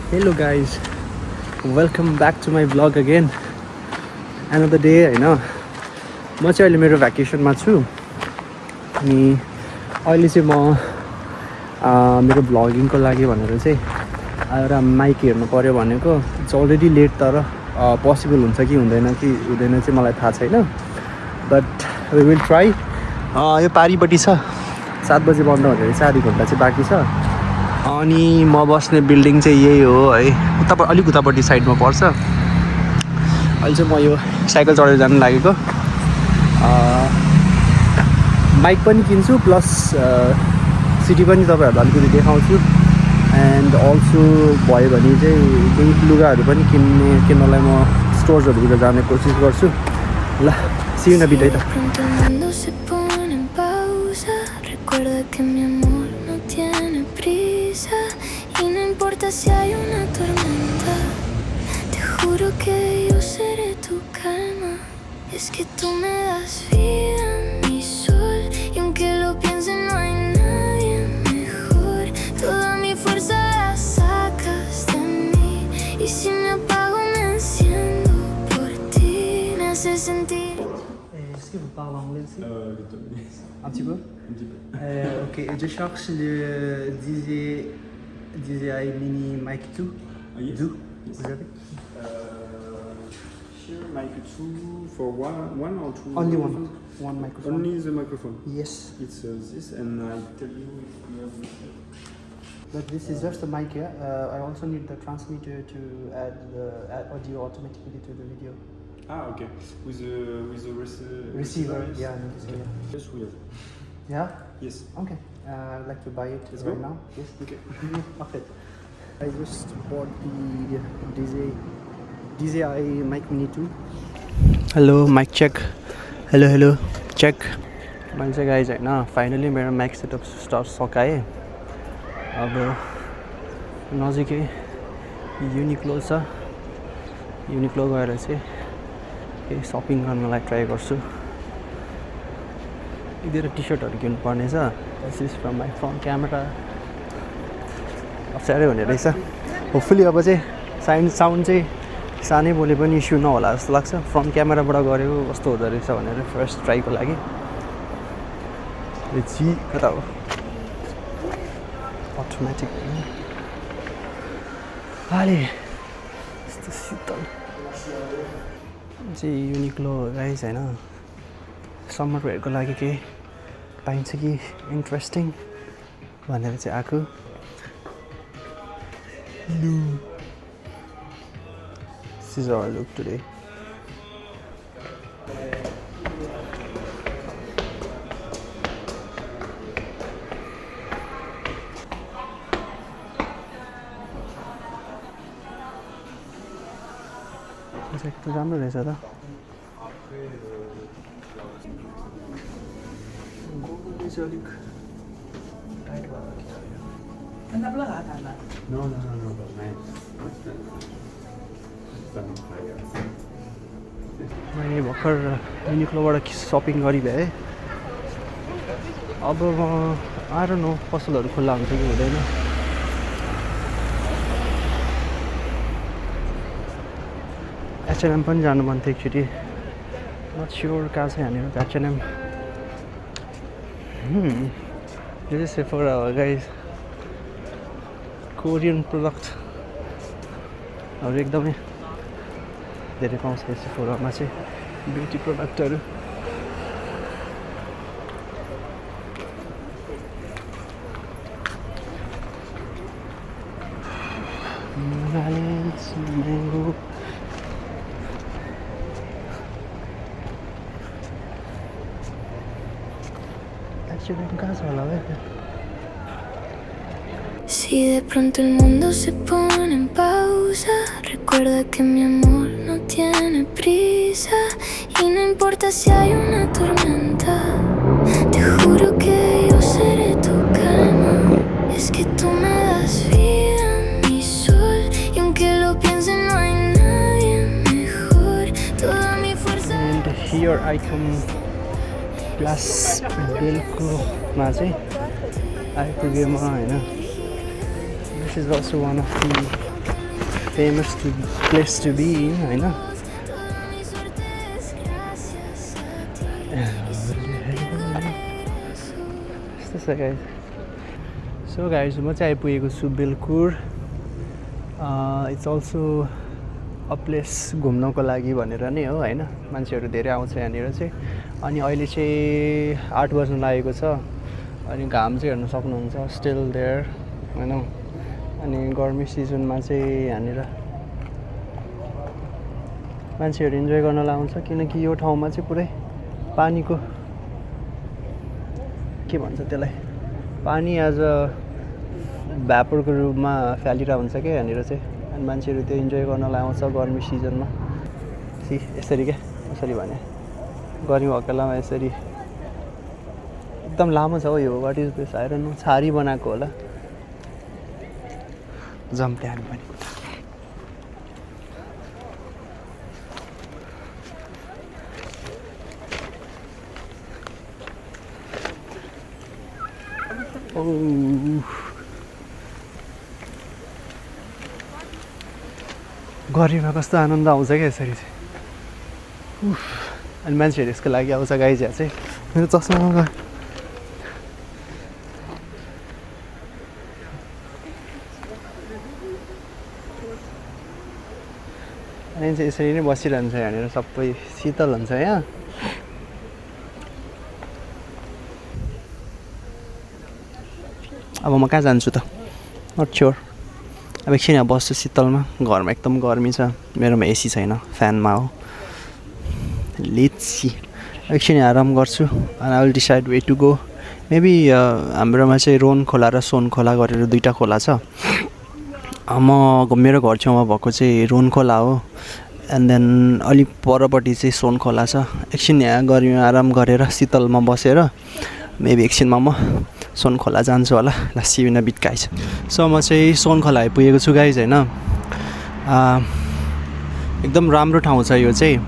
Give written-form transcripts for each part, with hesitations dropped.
Hello guys, welcome back to my vlog again. Another day हैन म चाहिँ अहिले मेरो भ्याकेसनमा छु अनि अहिले चाहिँ म मेरो भ्लगिङको लागि भनेर चाहिँ एउटा माइक हेर्नु पर्यो भनेको इट्स अलरेडी लेट तर पोसिबल हुन्छ कि हुँदैन चाहिँ मलाई थाहा छैन बट वी विल ट्राई यो पारिपट्टि छ 7 बजे बन्द हुँदै छ आधी घन्टा चाहिँ बाँकी छ अनि म बस्ने बिल्डिङ चाहिँ यही हो है अलिक उतापट्टि साइडमा पर्छ अहिले चाहिँ म यो साइकल चढेर जानु लागेको बाइक पनि किन्छु प्लस सिटी पनि तपाईँहरूलाई अलिकति देखाउँछु एन्ड अल्सो भयो भने चाहिँ केही लुगाहरू पनि किन्नलाई म स्टोर्सहरूतिर जाने कोसिस गर्छु ल see you in a bit है त Si hay una tormenta, te juro que yo seré tu calma. Es que tú me das vida, mi sol. Y aunque lo piense, no hay nadie mejor. Toda mi fuerza la sacas de mí. Y si me apago, me enciendo por ti. Me hace sentir. Est-ce que vous parlez anglais aussi Un petit peu Un petit peu. Ok, je cherche le DJI Mini Mic 2. Yes. Vous Yes. avez Here, mic 2 for one or two? Only microphones? one microphone. Only the microphone. Yes, It's this, and I tell you if you have this. but this is just a mic, yeah? I also need the transmitter to add the audio automatically to the video. Ah, okay. With the Receiver, yes? yeah, in this Okay. case. Yes, we have. Yeah? Yes. Okay, I'd like to buy it Let's right go. now. Yes, Okay. perfect. I just bought the DJI Mic Mini 2. Hello, mic check. Hello, check. मैले चाहिँ guys होइन finally मेरो mic setup सकाएँ अब नजिकै युनिक्लो छ युनिक्लो गएर चाहिँ केही सपिङ गर्नलाई ट्राई गर्छु यतिवटा टी सर्टहरू किन्नु पर्ने छ this is from my front camera अप्ठ्यारै हुने रहेछ होपफुली अब चाहिँ साउन्ड चाहिँ सानै बोले पनि इस्यु नहोला जस्तो लाग्छ फ्रन्ट क्यामेराबाट गरेको कस्तो हुँदो रहेछ भनेर फर्स्ट ट्राईको लागि कता हो अटोमेटिक हाले यस्तो शीतल चाहिँ युनिक्लो गाइज होइन समर वेयरको लागि केही पाइन्छ कि इन्ट्रेस्टिङ भनेर चाहिँ आएको This is how I look today. Jacket त राम्रो रहेछ त गोगल चाहिँ अलिक टाइट No, man. मैले भर्खर युनिक्लोबाट सपिङ गरिभ्याएँ अब म आएर नो पसलहरू खुल्ला हुन्छ कि हुँदैन H&M पनि जानु मन थियो एकचोटि नट स्योर कहाँ चाहिँ हामीहरू H&M यो चाहिँ सेफोरा हो गाइज कोरियन प्रडक्टहरू एकदमै धेरै पाउँछ सेफोरामा चाहिँ ब्युटी प्रडक्टहरू म्याङ्गो H&M कहाँ छ होला है Si de pronto el mundo se pone en pausa, recuerda que mi amor no tiene prisa. Y no importa si hay una tormenta, te juro que yo seré tu calma. Es que tú me das vida, mi sol. Y aunque lo piense, no hay nadie mejor. Toda mi fuerza. And here I come Plus बेलकोमा चाहिँ आइपुगेँ म होइन This is also one of the famous place to be in, होइन? Toda mi suerte es gracias a ti. यस्तो छ guys. So guys म चाहिँ आइपुगेको छु बेलकुर. इट्स अल्सो अ प्लेस घुम्नको लागि भनेर नै हो होइन. मान्छेहरू धेरै आउँछ यहाँनिर चाहिँ. अनि अहिले चाहिँ 8 बज्न लागेको छ. अनि घाम चाहिँ हेर्न सक्नुहुन्छ स्टिल देयर होइन. अनि गर्मी सिजनमा चाहिँ यहाँनिर मान्छेहरू इन्जोय गर्नलाई आउँछ किनकि यो ठाउँमा चाहिँ पुरै पानीको के भन्छ त्यसलाई, पानी एज अ भ्यापरको रूपमा फ्यालिरहेको हुन्छ क्या यहाँनिर चाहिँ. अनि मान्छेहरू त्यो इन्जोय गर्नलाई आउँछ गर्मी सिजनमा. यसरी क्या, यसरी भने गर्मी भएको बेलामा यसरी एकदम लामो छ हो यो. What is this? I don't know. छारी बनाएको होला. जम्प्यान पनि गर्मीमा कस्तो आनन्द आउँछ क्या यसरी चाहिँ. अनि मान्छेहरू यसको लागि आउँछ गाइज. यहाँ चाहिँ मेरो चस्मा गयो. अनि चाहिँ यसरी नै बसिरहन्छ यहाँनिर. सबै शीतल हुन्छ यहाँ. अब म कहाँ जान्छु त? Not sure. अब एकछिन यहाँ बस्छु शीतलमा. घरमा एकदम गर्मी छ. मेरोमा एसी छैन, फ्यानमा हो. Let's see. एकछिन यहाँ आराम गर्छु. अनि I will decide way to go. Maybe हाम्रोमा चाहिँ रोन खोला र सोन खोला गरेर दुईवटा खोला छ. मेरो घर छेउमा भएको चाहिँ रोन खोला हो. एन्ड देन अलिक परपट्टि चाहिँ सोन खोला छ. एकछिन यहाँ गर्मीमा आराम गरेर शीतलमा बसेर मेबी एकछिनमा म सोन खोला जान्छु होला. लास्सी बिना बिट गाइज. सो म चाहिँ सोन खोला आइपुगेको छु गाइज होइन. एकदम राम्रो ठाउँ छ यो चाहिँ.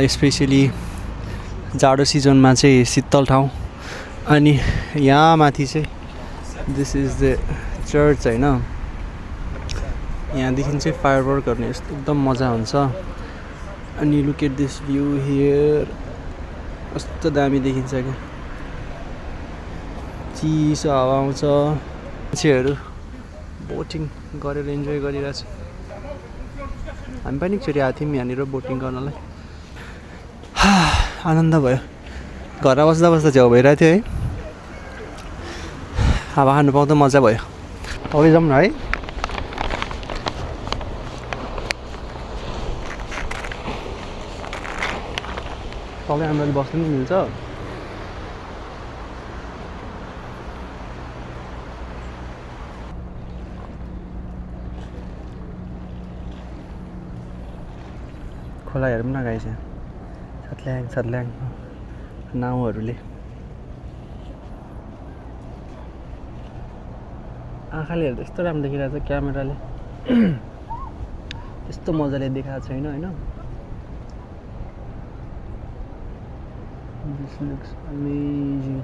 स्पेसली जाडो सिजनमा चाहिँ शीतल ठाउँ. अनि यहाँ माथि चाहिँ दिस इज द चर्च होइन. यहाँदेखि चाहिँ फायरवर्क गर्ने यस्तो एकदम मजा हुन्छ. अनि look at this view here. कस्तो दामी देखिन्छ क्या. चिसो हावा आउँछ. मान्छेहरू बोटिङ गरेर इन्जोय गरिरहेछ. हामी पनि एकचोटि आएको थियौँ यहाँनिर बोटिङ गर्नलाई. आनन्द भयो. घरमा बस्दा बस्दा झ्याउ भइरहेको थियो है. हावा खानु पाउँदा मजा भयो. अब जाउँ न है. तपाईँ हामीलाई बस्नु पनि मिल्छ. खोला हेरौँ न गाइस. छत्ल्याङ छत्ल्याङ नाउँहरूले आँखाले हेर्दा यस्तो राम्रो देखिरहेको छ. क्यामेराले यस्तो मजाले देखाएको छैन होइन. This looks amazing.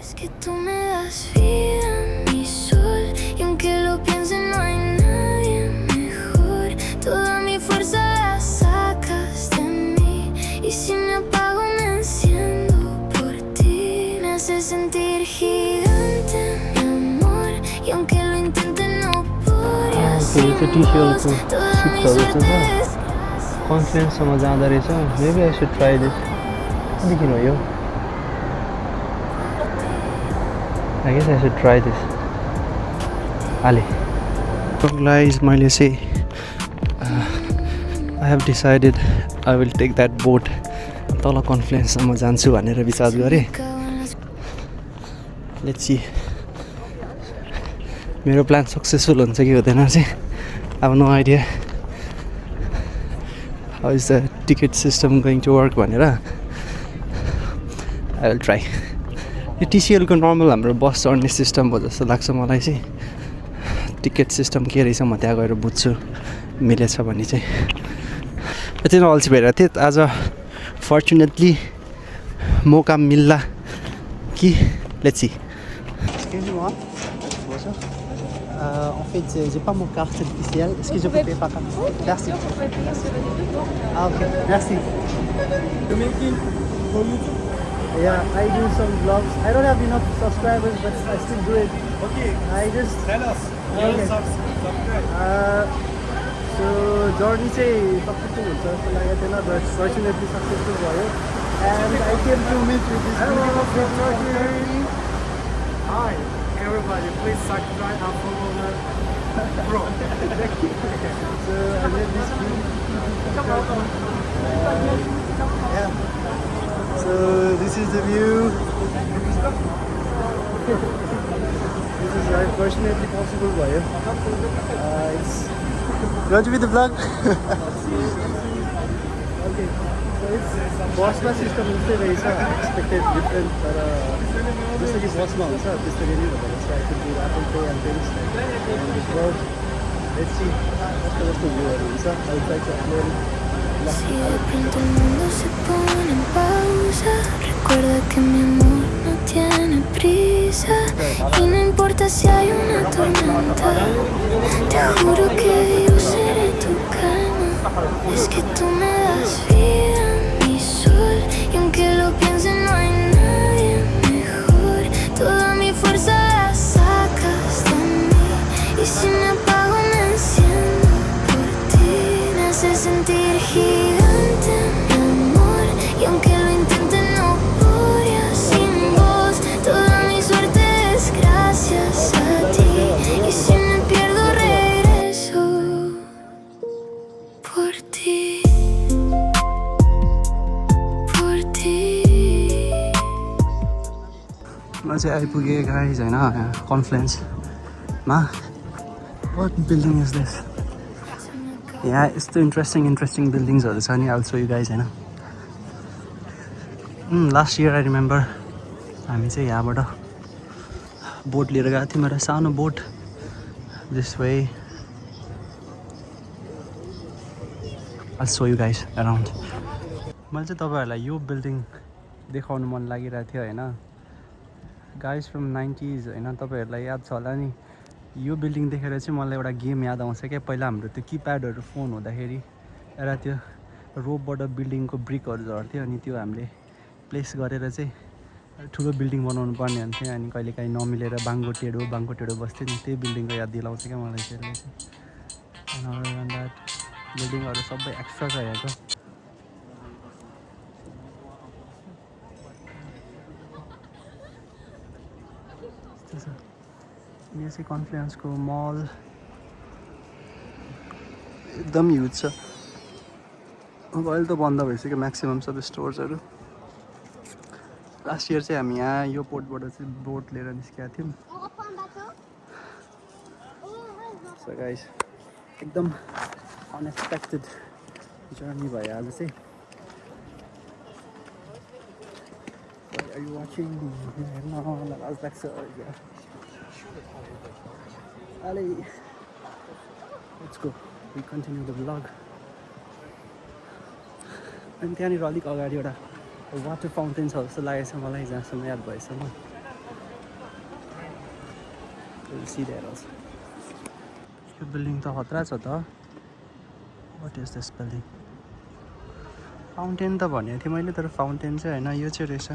Es que tú me das vida, mi sol, y aunque lo piense no hay nadie mejor. Toda mi fuerza la sacas de mí, y si me apago me enciendo por ti. Me haces sentir gigante, mi amor, y aunque lo intente no podría sin vos. Toda mi suerte es कन्फिडेन्ससँग जाँदो रहेछ. Maybe I should try this. देखिनु यो. I guess I should try this. Ali. So guys, मैले चाहिँ I have decided I will take that boat. तल कन्फ्लुएन्ससम्म जान्छु भनेर विचार गरेँ. Let's see. मेरो प्लान सक्सेसफुल हुन्छ कि हुँदैन चाहिँ. I have no idea. How is the ticket system going to work भनेर. I will try. यो टिसिएलको नर्मल हाम्रो बस चढ्ने सिस्टम हो जस्तो लाग्छ मलाई चाहिँ. टिकट सिस्टम के रहेछ म त्यहाँ गएर बुझ्छु मिलेछ भने चाहिँ. यति नै अल्छी भइरहेको थिएँ आज. फर्चुनेटली मौका मिल्ला कि let's see. Excusez-moi, bonjour. En fait, j'ai pas mon carte officielle. Est-ce que je peux payer par carte? Merci. Ah, ok. Merci. You making for YouTube? Yeah, I do some vlogs. I don't have enough subscribers, but I still do it. Okay, I just tell us. Okay. Subscribe. So journey चाहिँ successful हुन्छ जस्तो लागेको थिएन, but fortunately successful भयो. And I came to meet with this beautiful photographer. Hi, everybody, please subscribe and follow the bro. So I met this beautiful yeah. So this is the view. This is unfortunately possible भयो. You want to be the vlog? Okay. So it's बसमा system जस्तै रहेछ, expected different, तर जस्तो कि बसमा हुन्छ त्यसरी नै हुँदो रहेछ. I could do Apple Pay and things. And this road, let's see कस्तो भ्यूहरू हुन्छ. I will try to upload it. Si de pronto el mundo se pone en pausa, recuerda que mi amor no tiene prisa. Y no importa si hay una tormenta, te juro que yo seré tu calma. Es que tú me das vida, mi sol. Y aunque lo piense no hay nadie mejor. Toda mi fuerza la sacas de mí. Y si me apago me enciendo por ti. Me hace sentir gigante, mi amor. Y aunque lo intente no podría sin vos. Toda mi suerte es gracias a ti. Y si me pierdo regreso por ti. Por ti. म चाहिँ आइपुगेँ guys होइन कन्फ्लुएन्समा. What building is this? यहाँ यस्तो interesting बिल्डिङ्सहरू छ नि. I will show you guys होइन. लास्ट इयर आई रिमेम्बर हामी चाहिँ यहाँबाट बोट लिएर गएको थियौँ. एउटा सानो boat this way. I show you guys around. मैले चाहिँ तपाईँहरूलाई यो बिल्डिङ देखाउनु मन लागिरहेको थियो होइन. गाइज फ्रम 90s होइन, तपाईँहरूलाई याद छ होला नि. यो बिल्डिङ देखेर चाहिँ मलाई एउटा गेम याद आउँछ क्या. पहिला हाम्रो त्यो किप्याडहरू फोन हुँदाखेरि एउटा त्यो रोपबाट बिल्डिङको ब्रिकहरू झर्थ्यो, अनि त्यो हामीले प्लेस गरेर चाहिँ ठुलो बिल्डिङ बनाउनु पर्ने हुन्थ्यो. अनि कहिलेकाहीँ नमिलेर बाङ्गो टेढो बस्थ्यो नि. त्यही बिल्डिङको याद दिलाउँछ क्या मलाई चाहिँ. बिल्डिङहरू सबै एक्स्ट्रा छ यहाँको. यो चाहिँ कन्फ्लुएन्सको मल एकदम ह्युज छ. अब अहिले त बन्द भइसक्यो म्याक्सिमम् सबै स्टोर्सहरू. लास्ट इयर चाहिँ हामी यहाँ यो पोर्टबाट चाहिँ बोट लिएर निस्केका थियौँ. सो गाइस एकदम अनएक्सपेक्टेड जर्नी भयो आज चाहिँ. Are you watching? हेर्न लाज लाग्छ. Allez, let's go. We continue the vlog. अनि त्यहाँनिर अलिक अगाडि एउटा वाटर फाउन्टेन छ जस्तो लागेको छ मलाई, जहाँसम्म याद भएसम्म. See there also. यो बिल्डिङ त खतरा छ त. What is this building? Fountain त भनेको थिएँ मैले, तर फाउन्टेन चाहिँ होइन, यो चाहिँ रहेछ.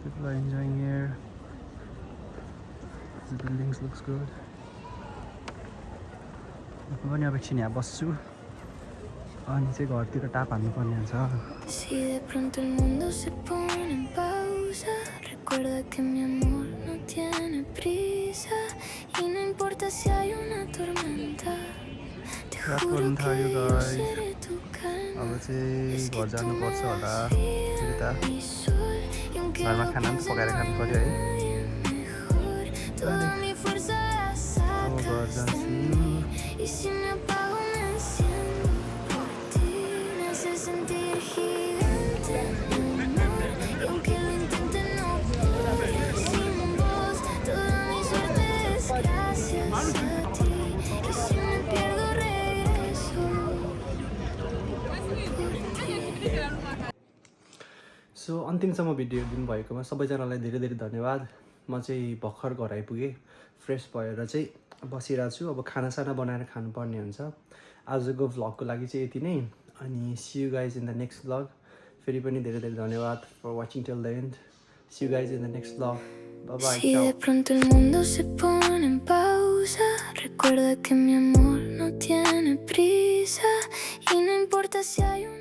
People are enjoying here. The buildings looks good. म पनि अब एकछिन यहाँ बस्छु अनि चाहिँ घरतिर टाप हाल्नुपर्ने हुन्छ. Si de pronto el mundo se pone en pausa, recuerda que mi amor no tiene prisa. Y no importa si hay una tormenta, te juro que yo seré tu calma. अब चाहिँ घर जानुपर्छ होला. Mi sol, y aunque घरमा खाना पनि पकाएर खानु पर्यो है. toda mi fuerza la अब sacas घर de जान्छु. mí. Y si me apago me enciendo por ti. Me hace sentir gigante, mi amor. Y aunque lo intente no podría sin vos. Toda mi suerte es gracias a ti. Y si me pierdo regreso por ti. So अन्तिमसम्म video दिनुभएकोमा सबैजनालाई धेरै धेरै धन्यवाद. म चाहिँ भर्खर घर आइपुगेँ फ्रेस भएर चाहिँ बसिरहेको छु अब खानासाना बनाएर खानुपर्ने हुन्छ आजको भ्लगको लागि चाहिँ यति नै अनि see you guys in the next vlog फेरि पनि धेरै धेरै धन्यवाद for watching till the end see you guys in the next vlog bye bye Si de pronto el mundo se pone en pausa, recuerda que mi amor no tiene prisa y no importa si hay un